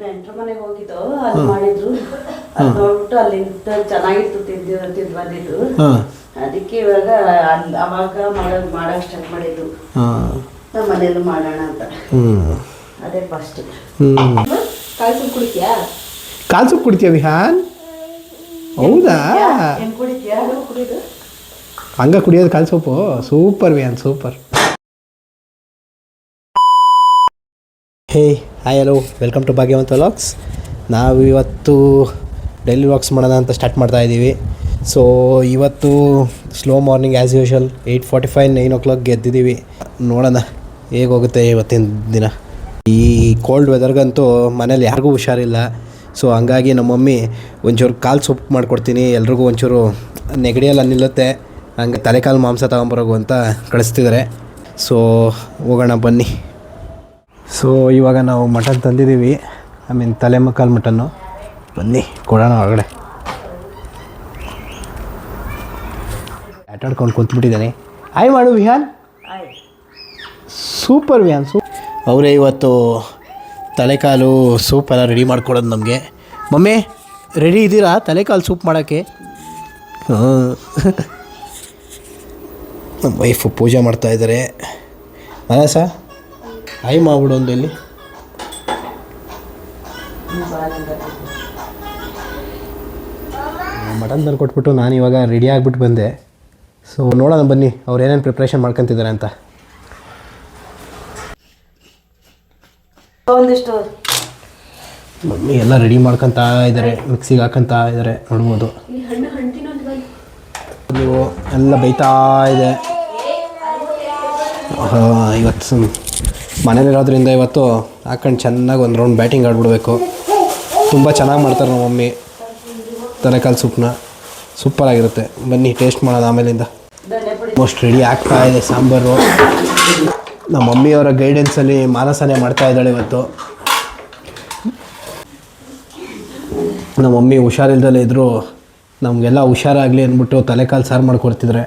ನೆಂಟ್ರ ಮನೆಗೆ ಹೋಗಿದ್ದು ಅಲ್ಲಿ ಮಾಡಿದ್ರು ಅದು ನೋಡ್ಬಿಟ್ಟು ಅಲ್ಲಿಂದ ಚೆನ್ನಾಗಿತ್ತು ತಿಂದು ಬಂದಿದ್ದು ಅದಕ್ಕೆ ಇವಾಗ ಅವಾಗ ಮಾಡಕ್ ಸ್ಟಾರ್ಟ್ ಮಾಡಿದ್ರು ನಮ್ಮ ಮನೇಲಿ ಮಾಡೋಣ ಅಂತ ಅದೇ ಫಸ್ಟ್ ಕಾಲ್ ಸೂಪ್ ಕುಡಿತೀಯಾ? ಕಾಲ್ ಸೂಪ್ ಕುಡಿತೀಯ ವಿಹಾನ್? ಹೌದಾ? ಏನು ಕುಡಿತೀಯಾ? ಕುಡಿದು ಹಂಗ ಕುಡಿಯೋದು ಕಾಲ್ soup? Super Vihaan, super. Hey hi hello, welcome to Bhagyavantha vlogs. ನಾವು ಇವತ್ತು ಡೈಲಿ ವ್ಲಾಗ್ಸ್ ಮಾಡೋಣ ಅಂತ ಸ್ಟಾರ್ಟ್ ಮಾಡ್ತಾ ಇದ್ದೀವಿ. ಸೊ ಇವತ್ತು slow morning as usual 8:45 9 o'clock ಗೆದ್ದಿದ್ದೀವಿ. ನೋಡೋಣ ಹೇಗೆ ಹೋಗುತ್ತೆ ಇವತ್ತಿನ ದಿನ. ಈ ಕೋಲ್ಡ್ ವೆದರ್ಗಂತೂ ಮನೇಲಿ ಯಾರಿಗೂ ಹುಷಾರಿಲ್ಲ. ಸೊ ಹಂಗಾಗಿ ನಮ್ಮ ಮಮ್ಮಿ ಒಂಚೂರು ಕಾಲು ಸೂಪ್ ಮಾಡಿಕೊಡ್ತೀನಿ, ಎಲ್ರಿಗೂ ಒಂಚೂರು ನೆಗಡಿಯೆಲ್ಲ ನಿಲ್ಲುತ್ತೆ, ಹಂಗೆ ತಲೆಕಾಲು ಮಾಂಸ ತೊಗೊಂಬರೋಗು ಅಂತ ಕಳಿಸ್ತಿದ್ದಾರೆ. ಸೊ ಹೋಗೋಣ ಬನ್ನಿ. ಸೊ ಇವಾಗ ನಾವು ಮಟನ್ ತಂದಿದ್ದೀವಿ, ತಲೆ ಮಕಾಲು ಮಟನ್ನು. ಬನ್ನಿ ಕೊಡೋಣ ಹೊರಗಡೆ. ಆಟಾಡ್ಕೊಂಡು ಕುಂತ್ಬಿಟ್ಟಿದ್ದಾನೆ. ಹಾಯ್ ಮಾಡು ವಿಹಾನ್. ಸೂಪರ್ ವಿಹಾನ್, ಅವರೇ ಇವತ್ತು ತಲೆಕಾಲು ಸೂಪ್ ಎಲ್ಲ ರೆಡಿ ಮಾಡ್ಕೊಡೋದು ನಮಗೆ. ಮಮ್ಮಿ ರೆಡಿ ಇದ್ದೀರಾ ತಲೆಕಾಲು ಸೂಪ್ ಮಾಡೋಕ್ಕೆ? ನಮ್ಮ ವೈಫು ಪೂಜೆ ಮಾಡ್ತಾಯಿದ್ದಾರೆ. ಅಲ್ಲ ಸರ್ ಹಾಯ್ ಮಾಡ್ಬಿಡು ಒಂದು ಇಲ್ಲಿ. ಮಟನ್ ತಂದು ಕೊಟ್ಬಿಟ್ಟು ನಾನು ಇವಾಗ ರೆಡಿ ಆಗಿಬಿಟ್ಟು ಬಂದೆ. ಸೊ ನೋಡೋಣ ಬನ್ನಿ ಅವ್ರು ಏನೇನು ಪ್ರಿಪ್ರೇಷನ್ ಮಾಡ್ಕೊತಿದ್ದಾರೆ ಅಂತ. ಒಂದಿಷ್ಟು ಮಮ್ಮಿ ಎಲ್ಲ ರೆಡಿ ಮಾಡ್ಕೊತಾ ಇದ್ದಾರೆ, ಮಿಕ್ಸಿಗೆ ಹಾಕೊತಾ ಇದ್ದಾರೆ, ನೋಡ್ಬೋದು ನೀವು ಎಲ್ಲ ಬೈತಾ ಇದೆ. ಇವತ್ತು ಮನೇಲಿರೋದ್ರಿಂದ ಇವತ್ತು ಹಾಕೊಂಡು ಚೆನ್ನಾಗಿ ಒಂದು ರೌಂಡ್ ಬ್ಯಾಟಿಂಗ್ ಆಡ್ಬಿಡ್ಬೇಕು. ತುಂಬ ಚೆನ್ನಾಗಿ ಮಾಡ್ತಾರೆ ನಮ್ಮ ಮಮ್ಮಿ ತಲೆಕಾಲು ಸೂಪ್ನ, ಸೂಪರಾಗಿರುತ್ತೆ. ಬನ್ನಿ ಟೇಸ್ಟ್ ಮಾಡೋದು ಆಮೇಲಿಂದ. ಮೋಸ್ಟ್ ರೆಡಿ ಆಗ್ತಾ ಇದೆ ಸಾಂಬಾರು. ನಮ್ಮ ಮಮ್ಮಿಯವರ ಗೈಡೆನ್ಸಲ್ಲಿ ಮಾನಸನೇ ಮಾಡ್ತಾ ಇದ್ದಾಳೆ ಇವತ್ತು. ನಮ್ಮ ಮಮ್ಮಿ ಹುಷಾರಿಲ್ದಲೇ ಇದ್ದರೂ ನಮಗೆಲ್ಲ ಹುಷಾರಾಗಲಿ ಅಂದ್ಬಿಟ್ಟು ತಲೆಕಾಲು ಸಾರು ಮಾಡಿಕೊಡ್ತಿದ್ರೆ.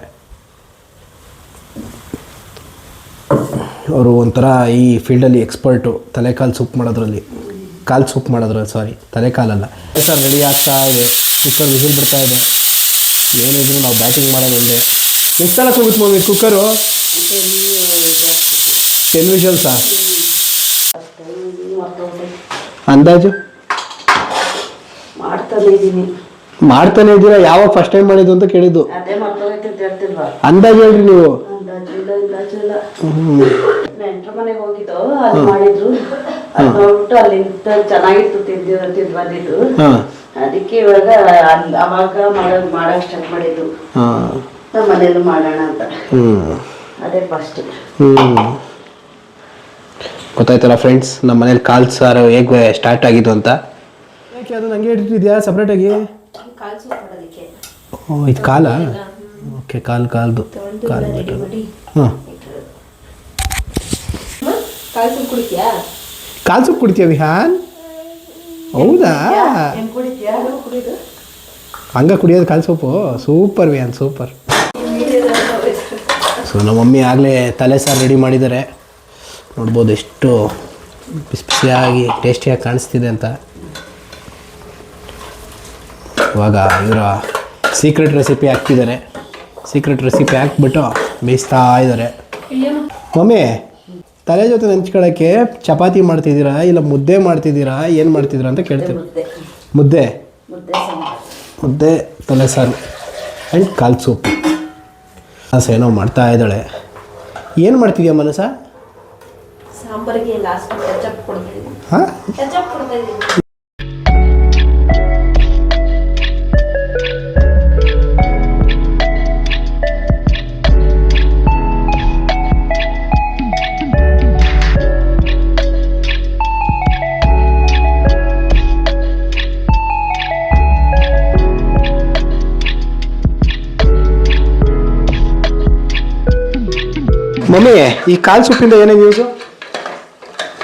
ಅವರು ಒಂಥರ ಈ ಫೀಲ್ಡಲ್ಲಿ ಎಕ್ಸ್ಪರ್ಟು ತಲೆಕಾಲು ಸೂಪ್ ಮಾಡೋದ್ರಲ್ಲಿ, ಕಾಲು ಸೂಪ್ ಮಾಡೋದ್ರಲ್ಲಿ, ಸಾರಿ ತಲೆಕಾಲಲ್ಲ. ಸರ್ ರೆಡಿ ಆಗ್ತಾ ಇದೆ, ಕುಕ್ಕರ್ ವಿಸಿಲ್ ಬಿಡ್ತಾ ಇದೆ. ಏನಿದ್ರು ನಾವು ಬ್ಯಾಟಿಂಗ್ ಮಾಡೋದೊಂದೇ. ಎಷ್ಟು ಸಲ ಹೋಗುತ್ತೆ ಮಮ್ಮಿ ಕುಕ್ಕರು? 10 ವಿಷಲ್ಸಾ ಅಂದಾಜು? ಮಾಡ್ತಾನೆ ಇದ್ದೀರಾ? ಯಾವಾಗ ಫಸ್ಟ್ ಟೈಮ್ ಮಾಡಿದ್ದು ಅಂತ ಕೇಳಿದ್ದು. ಅಂದಾಜು ಹೇಳ್ರಿ ನೀವು. ನೆಂಟ್ರ ಮನೆಗೆ ಹೋಗಿದ್ದು ಅಲ್ಲಿ ಮಾಡಿದ್ರು ಅದು ನೋಡ್ಬಿಟ್ಟು ಅಲ್ಲಿಂದ ಚೆನ್ನಾಗಿತ್ತು ತಿಂದು ಬಂದಿದ್ದು ಅದಕ್ಕೆ ಇವಾಗ ಅವಾಗ ಮಾಡಕ್ ಸ್ಟಾರ್ಟ್ ಮಾಡಿದ್ರು ನಮ್ಮ ಮನೇಲಿ ಮಾಡೋಣ ಅಂತ ಅದೇ ಫಸ್ಟ್. ಗೊತ್ತಾಯ್ತಲ್ಲ ಫ್ರೆಂಡ್ಸ್, ನಮ್ಮ ಮನೇಲಿ ಕಾಲ್ ಸಾರು ಹೇಗೆ ಸ್ಟಾರ್ಟ್ ಆಗಿದ್ದು ಅಂತ. ಯಾಕೆ ಅದು ನನಗೆ ಇಟ್ಟಿದ್ಯಾ ಸಪ್ರೇಟಾಗಿ? ಓ ಇದು ಕಾಲ? ಓಕೆ, ಕಾಲ್ದು ಕಾಲು. ಹಾಂ, ಕಾಲು ಸೂಪ್ ಕುಡಿತೀಯ ವಿಹಾನ್? ಹೌದಾ? ಹಂಗ ಕುಡಿಯೋದು ಕಾಲು soup? Super Vihaan, super. So ನಮ್ಮ ಮಮ್ಮಿ ಆಗಲೇ ತಲೆ ಸಾರು ರೆಡಿ ಮಾಡಿದ್ದಾರೆ, ನೋಡ್ಬೋದು ಎಷ್ಟು ಬಿಸಿ ಬಿಸಿಯಾಗಿ ಟೇಸ್ಟಿಯಾಗಿ ಕಾಣಿಸ್ತಿದೆ ಅಂತ. ಇವಾಗ ಇವರ ಸೀಕ್ರೆಟ್ ರೆಸಿಪಿ ಹಾಕ್ತಿದ್ದಾರೆ. ಸೀಕ್ರೆಟ್ ರೆಸಿಪಿ ಹಾಕ್ಬಿಟ್ಟು ಬೇಯಿಸ್ತಾ ಇದ್ದಾರೆ. ಮಮ್ಮಿ ತಲೆ ಜೊತೆ ನೆಂಚ್ಕೊಳ್ಳೋಕ್ಕೆ ಚಪಾತಿ ಮಾಡ್ತಿದ್ದೀರಾ ಇಲ್ಲ ಮುದ್ದೆ ಮಾಡ್ತಿದ್ದೀರಾ, ಏನು ಮಾಡ್ತಿದ್ದೀರಾ ಅಂತ ಕೇಳ್ತೀವಿ. ಮುದ್ದೆ ಮುದ್ದೆ ತಲೆ ಸಾರು ಆ್ಯಂಡ್ ಕಾಲು ಸೂಪ್. ಮನಸ ಏನೋ ಮಾಡ್ತಾ ಇದ್ದಾಳೆ. ಏನು ಮಾಡ್ತಿದ್ಯಾ ಮನಸ? ಸಾಂಬಾರಿಗೆ ಲಾಸ್ಟ್ ಕೆಚಪ್ ಕೊಡ್ತೀನಿ. ಹಾಂ, ಕೆಚಪ್ ಕೊಡ್ತೀನಿ. ಮಮ್ಮಿ ಈ ಕಾಲು ಸೂಪಿಂದ ಏನೇನು ಯೂಸು?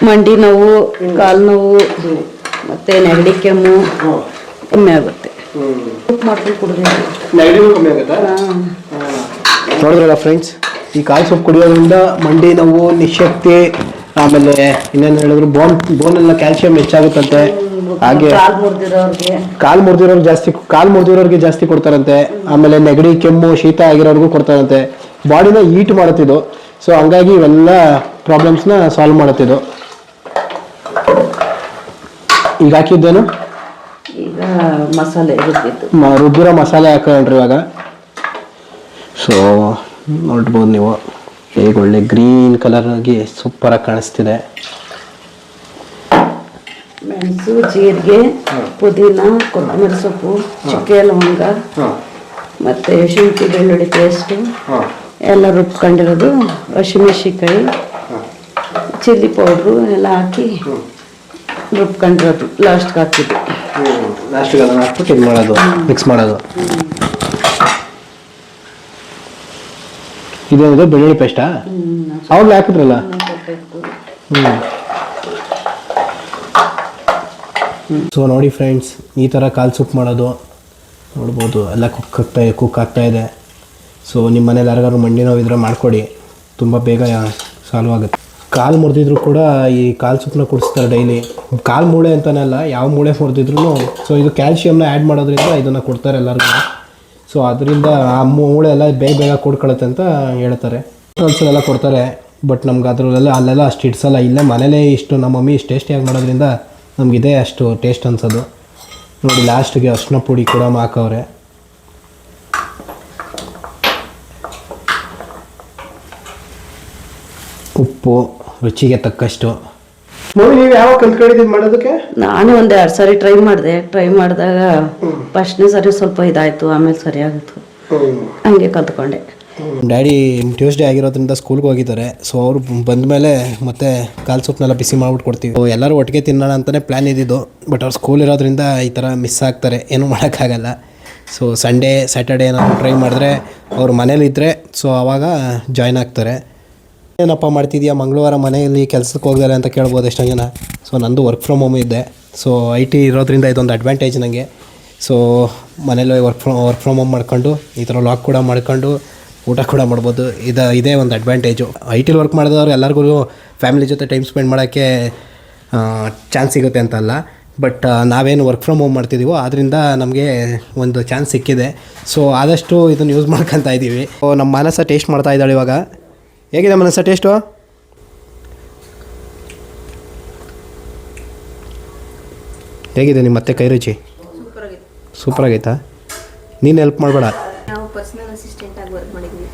ಮಂಡಿ ನೋವು, ಕಾಲು ನೋವು, ಮತ್ತೆ ನೆಗಡಿ ಕೆಮ್ಮು ಕಮ್ಮಿ ಆಗುತ್ತೆ. ಸೂಪ್ ಮಾಡ್ಕೊಂಡು ಕುಡಿದ್ರೆ ನೆಗಡಿನೂ ಕಮ್ಮಿ ಆಗುತ್ತಾ? ನೋಡಿದ್ರಲ್ಲ ಫ್ರೆಂಡ್ಸ್, ಈ ಕಾಲು ಸೂಪ್ ಕುಡಿಯೋದ್ರಿಂದ ಮಂಡಿ ನೋವು, ನಿಶಕ್ತಿ ಆಮೇಲೆ ಇನ್ನೇನು ಹೇಳಿದ್ರು ಬೋನೆಲ್ಲ ಕ್ಯಾಲ್ಸಿಯಂ ಹೆಚ್ಚಾಗುತ್ತಂತೆ. ಹಾಗೆ ಕಾಲು ಮುರಿದಿರೋರ್ಗೆ ಜಾಸ್ತಿ ಕೊಡ್ತಾರಂತೆ. ಆಮೇಲೆ ನೆಗಡಿ ಕೆಮ್ಮು ಶೀತ ಆಗಿರೋರ್ಗೂ ಕೊಡ್ತಾರಂತೆ. ಬಾಡಿನ ಹೀಟ್ ಮಾಡುತ್ತಿದ್ದು. ಸೊ ಹಂಗಾಗಿ ಇವೆಲ್ಲ ಪ್ರಾಬ್ಲಮ್ಸ್ನ ಸಾಲ್ವ್ ಮಾಡುತ್ತಿದ್ದು. ಈಗ ಹಾಕಿದ್ದೇನು ಈಗ ಮಸಾಲೆ ರುಬ್ಬಿರೋ ಮಸಾಲೆ ಹಾಕೊಂಡ್ರಿ ಇವಾಗ. ಸೊ ನೋಡ್ಬೋದು ನೀವು ಹೇಗೆ ಒಳ್ಳೆ ಗ್ರೀನ್ ಕಲರ್ ಆಗಿ ಸೂಪರ್ ಆಗಿ ಕಾಣಿಸ್ತಿದೆ. ಮೆಣಸು, ಜೀರಿಗೆ, ಪುದೀನ, ಕೊತ್ತಂಬರಿ ಸೊಪ್ಪು, ಚಕ್ಕೆ ಲವಂಗ ಮತ್ತು ಶುಂಠಿ ಬೆಳ್ಳುಳ್ಳಿ ಪೇಸ್ಟು ಎಲ್ಲ ರುಬ್ಕೊಂಡಿರೋದು, ಹಸಿಮೆಣಸಿನ್ಕಾಯಿ, ಚಿಲ್ಲಿ ಪೌಡ್ರು ಎಲ್ಲ ಹಾಕಿ ರುಬ್ಕೊಂಡಿರೋದು ಲಾಸ್ಟ್ಗೆ ಹಾಕಿದ್ದು. ಲಾಸ್ಟಿಗೆ ಅದನ್ನು ಹಾಕ್ಬಿಟ್ಟು ಇದು ಮಾಡೋದು, ಮಿಕ್ಸ್ ಮಾಡೋದು. ಇದೇನಿದೆ ಬೆಳ್ಳುಳ್ಳಿ ಪೇಸ್ಟಾ? ಅವಾಗಲೇ ಹಾಕಿದ್ರಲ್ಲ. ಸೊ ನೋಡಿ ಫ್ರೆಂಡ್ಸ್, ಈ ಥರ ಕಾಲು ಸೂಪ್ ಮಾಡೋದು ನೋಡ್ಬೋದು. ಎಲ್ಲ ಕುಕ್ ಆಗ್ತಾ ಇದೆ. ಸೊ ನಿಮ್ಮ ಮನೇಲಿ ಯಾರಿಗಾದ್ರು ಮಂಡಿ ನೋವು ಇದ್ರೆ ಮಾಡಿಕೊಡಿ, ತುಂಬ ಬೇಗ ಸಾಲ್ವ್ ಆಗುತ್ತೆ. ಕಾಲು ಮುರಿದಿದ್ರು ಕೂಡ ಈ ಕಾಲು ಸೂಪ್ನ ಕುಡಿಸ್ತಾರೆ ಡೈಲಿ. ಕಾಲು ಮೂಳೆ ಅಂತಲೇ ಅಲ್ಲ, ಯಾವ ಮೂಳೆ ಮುರಿದಿದ್ರು ಸೊ ಇದು ಕ್ಯಾಲ್ಶಿಯಮ್ನ ಆ್ಯಡ್ ಮಾಡೋದ್ರಿಂದ ಇದನ್ನು ಕೊಡ್ತಾರೆ ಎಲ್ಲರಿಗೂ. ಸೊ ಅದರಿಂದ ಆ ಮೂಳೆ ಎಲ್ಲ ಬೇಗ ಕೂಡ್ಕೊಳ್ಳುತ್ತೆ ಅಂತ ಹೇಳ್ತಾರೆ. ಎಲ್ಲ ಕೊಡ್ತಾರೆ. ಬಟ್ ನಮ್ಗೆ ಅದರಲ್ಲೆಲ್ಲ ಅಲ್ಲೆಲ್ಲ ಅಷ್ಟು ಇಡ್ಸಲ್ಲ. ಇಲ್ಲೇ ಮನೇಲೇ ಇಷ್ಟು ನಮ್ಮ ಮಮ್ಮಿ ಇಷ್ಟು ಟೇಸ್ಟಿಯಾಗಿ ಮಾಡೋದ್ರಿಂದ ನಮಗಿದೆ ಅಷ್ಟು ಟೇಸ್ಟ್ ಅನ್ಸೋದು. ನೋಡಿ ಲಾಸ್ಟಿಗೆ ಅರಿಶಿನ ಪುಡಿ ಕೂಡ ಹಾಕವ್ರೆ. ಉಪ್ಪು ರುಚಿಗೆ ತಕ್ಕಷ್ಟು. ಮಮ್ಮಿ ನೀವು ಯಾವಾಗ ಕಲ್ತ್ಕೊಂಡಿದ್ದೀವಿ ಮಾಡೋದಕ್ಕೆ? ನಾನೇ ಒಂದು 2 ಸಾರಿ ಟ್ರೈ ಮಾಡಿದಾಗ ಫಸ್ಟ್ನೇ ಸರಿ ಸ್ವಲ್ಪ ಇದಾಯಿತು, ಆಮೇಲೆ ಸರಿಯಾಗಿತ್ತು, ಹಂಗೆ ಕಲ್ತ್ಕೊಂಡೆ. ಡ್ಯಾಡಿ ಟ್ಯೂಸ್ಡೇ ಆಗಿರೋದ್ರಿಂದ ಸ್ಕೂಲ್ಗೆ ಹೋಗಿದ್ದಾರೆ. ಸೊ ಅವರು ಬಂದ ಮೇಲೆ ಮತ್ತೆ ಕಾಲು ಸೂಪ್ನೆಲ್ಲ ಬಿಸಿ ಮಾಡ್ಬಿಟ್ಟು ಕೊಡ್ತೀವಿ. ಎಲ್ಲರೂ ಒಟ್ಟಿಗೆ ತಿನ್ನೋಣ ಅಂತಲೇ ಪ್ಲ್ಯಾನ್ ಇದ್ದಿದ್ದು. ಬಟ್ ಅವ್ರು ಸ್ಕೂಲ್ ಇರೋದ್ರಿಂದ ಈ ಥರ ಮಿಸ್ ಆಗ್ತಾರೆ, ಏನೂ ಮಾಡೋಕ್ಕಾಗಲ್ಲ. ಸೊ ಸಂಡೇ ಸ್ಯಾಟರ್ಡೇ ಏನಾದ್ರು ಟ್ರೈ ಮಾಡಿದ್ರೆ ಅವ್ರು ಮನೇಲಿದ್ದರೆ ಸೊ ಆವಾಗ ಜಾಯ್ನ್ ಆಗ್ತಾರೆ. ಏನಪ್ಪ ಮಾಡ್ತಿದ್ಯಾ ಮಂಗಳವಾರ ಮನೆಯಲ್ಲಿ ಕೆಲಸಕ್ಕೆ ಹೋಗಿದ್ದಾರೆ ಅಂತ ಕೇಳ್ಬೋದು ಎಷ್ಟೋ ಜನ. ಸೊ ನಂದು ವರ್ಕ್ ಫ್ರಮ್ ಹೋಮ್ ಇದ್ದೆ. ಸೊ IT ಇರೋದ್ರಿಂದ ಇದೊಂದು ಅಡ್ವಾಂಟೇಜ್ ನನಗೆ. ಸೊ ಮನೇಲಿ ವರ್ಕ್ ಫ್ರಮ್ ಹೋಮ್ ಮಾಡ್ಕೊಂಡು ಈ ಥರ ಲಾಕ್ ಕೂಡ ಮಾಡ್ಕೊಂಡು ಊಟ ಕೂಡ ಮಾಡ್ಬೋದು. ಇದೇ ಒಂದು ಅಡ್ವಾಂಟೇಜು. IT ವರ್ಕ್ ಮಾಡಿದವರು ಎಲ್ಲರಿಗೂ ಫ್ಯಾಮಿಲಿ ಜೊತೆ ಟೈಮ್ ಸ್ಪೆಂಡ್ ಮಾಡೋಕ್ಕೆ ಚಾನ್ಸ್ ಸಿಗುತ್ತೆ ಅಂತಲ್ಲ. ಬಟ್ ನಾವೇನು ವರ್ಕ್ ಫ್ರಮ್ ಹೋಮ್ ಮಾಡ್ತಿದ್ದೀವೋ ಆದ್ದರಿಂದ ನಮಗೆ ಒಂದು ಚಾನ್ಸ್ ಸಿಕ್ಕಿದೆ. ಸೊ ಆದಷ್ಟು ಇದನ್ನು ಯೂಸ್ ಮಾಡ್ಕೊತಾ ಇದ್ದೀವಿ. ಸೊ ನಮ್ಮ ಮನಸ್ಸ ಟೇಸ್ಟ್ ಮಾಡ್ತಾ ಇದ್ದಾಳೆ ಇವಾಗ. ಹೇಗಿದೆ ಮನಸ್ಸ ಟೇಸ್ಟು? ಹೇಗಿದೆ ನಿಮ್ಮ ಮತ್ತೆ ಕೈ ರುಚಿ? ಸೂಪರ್ ಆಗೈತಾ? ನೀನು ಹೆಲ್ಪ್ ಮಾಡಬೇಡ. ನಾವು ಪರ್ಸನಲ್ ಅಸಿಸ್ಟೆಂಟ್ ಆಗಿ ವರ್ಕ್ ಮಾಡಿದ್ವಿ.